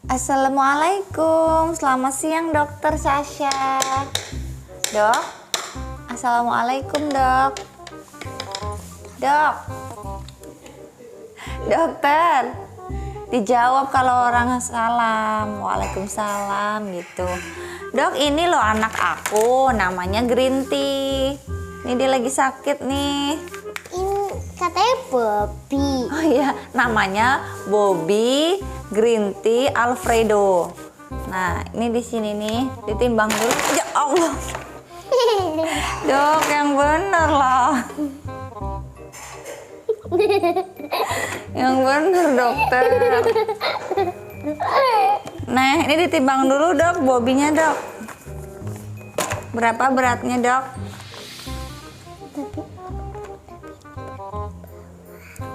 Assalamualaikum, selamat siang dokter Sasha. Dok, assalamualaikum dok. Dok, dokter, dijawab kalau orang salam, waalaikumsalam gitu. Dok, ini loh anak aku, namanya Green Tea. Ini dia lagi sakit nih. Ini katanya Bobby. Oh iya, namanya Bobby Green Tea Alfredo. Nah, ini di sini nih, ditimbang dulu. Ya Allah. Dok, yang bener lah. Yang bener dokter. Nah, ini ditimbang dulu dok, Bobby-nya dok. Berapa beratnya dok?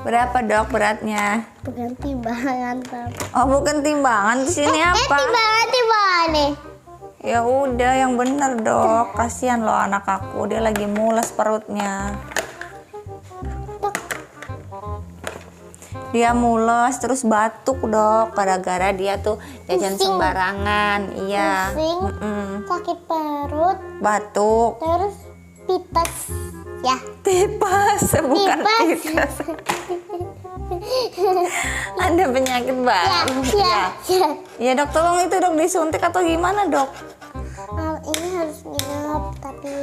Berapa dok beratnya? Bukan timbangan tapi. Oh bukan timbangan, di sini apa? Timbangan nih. Ya udah yang bener dok, kasihan loh anak aku, dia lagi mules perutnya. Dia mules terus batuk dok, gara-gara dia tuh jajan Pusing. sembarangan. Iya. Pusing, sakit perut, Batuk. terus tipes. Ya. Tipes, bukan tipes. Ada penyakit baru. Ya. Ya dok, tolong itu dok disuntik atau gimana dok? Ini harus nginep tapi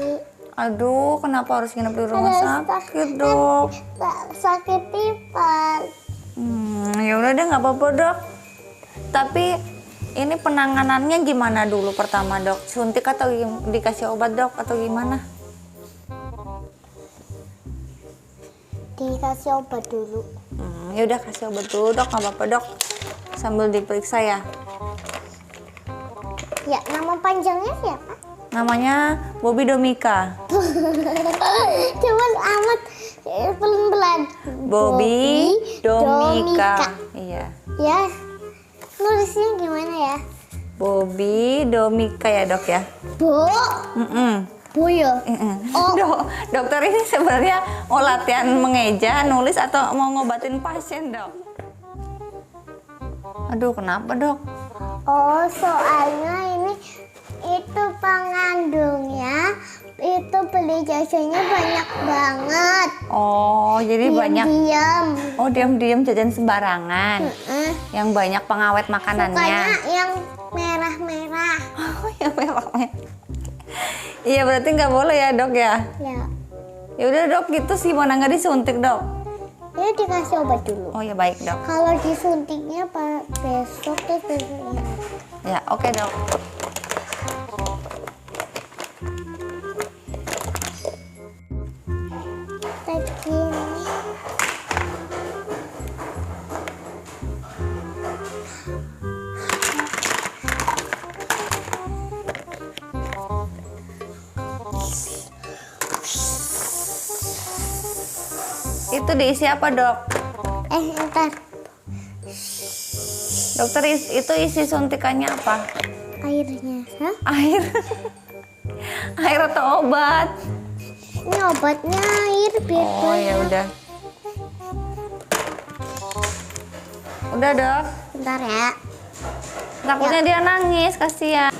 Aduh, kenapa harus nginep di rumah Ada sakit dok? sakit tipes. Ya udah deh nggak apa-apa dok. Tapi ini penanganannya gimana dulu pertama dok? Suntik atau dikasih obat dok atau gimana? Dikasih obat dulu. Ya udah kasih obat dulu dok, nggak apa-apa dok. Sambil diperiksa ya. Ya, nama panjangnya siapa? Namanya Bobby Domika. Cuman amat pelan-pelan. Bobby Domika. Iya. Ya, nulisnya gimana ya? Bobby Domika ya dok ya. Bu, Bu ya. Oh. Dokter ini sebenarnya mau latihan mengeja, nulis atau mau ngobatin pasien dok? Aduh kenapa dok? Oh, soalnya ini itu pengandungnya itu beli jasanya banyak banget. Oh jadi banyak. Diam. Oh diam-diam jajan sembarangan. Yang banyak pengawet makanannya. Sukanya yang merah-merah. Oh ya memang. Iya berarti nggak boleh ya dok ya? Ya. Ya udah dok gitu sih, mana nggak disuntik dok? Ya dikasih obat dulu. Oh ya baik dok. Kalau disuntiknya besok terus besoknya. Ya oke dok. Kayak gini. Itu diisi apa dok? Ntar Dokter itu isi suntikannya apa? airnya. Hah? Air. Air atau obat? Ini obatnya air biar Oh ya udah. Udah dok. Bentar ya. Takutnya dia nangis, kasihan. 1,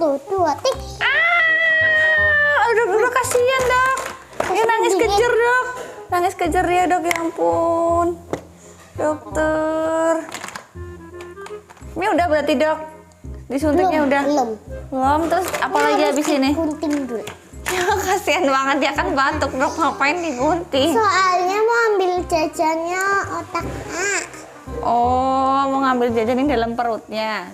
2, 3. Udah kasihan dok. Dia nangis dingin. kejer dok. Nangis kejer dia dok, ya ampun. Dokter. Ini udah berarti dok? Disuntiknya udah? Belum, terus apa lagi habis ini? Gunting dulu. Ya, kasihan banget dia kan batuk dok, ngapain digunting? Soalnya mau ambil jajannya otak A. Oh, mau ngambil jajan yang dalam perutnya.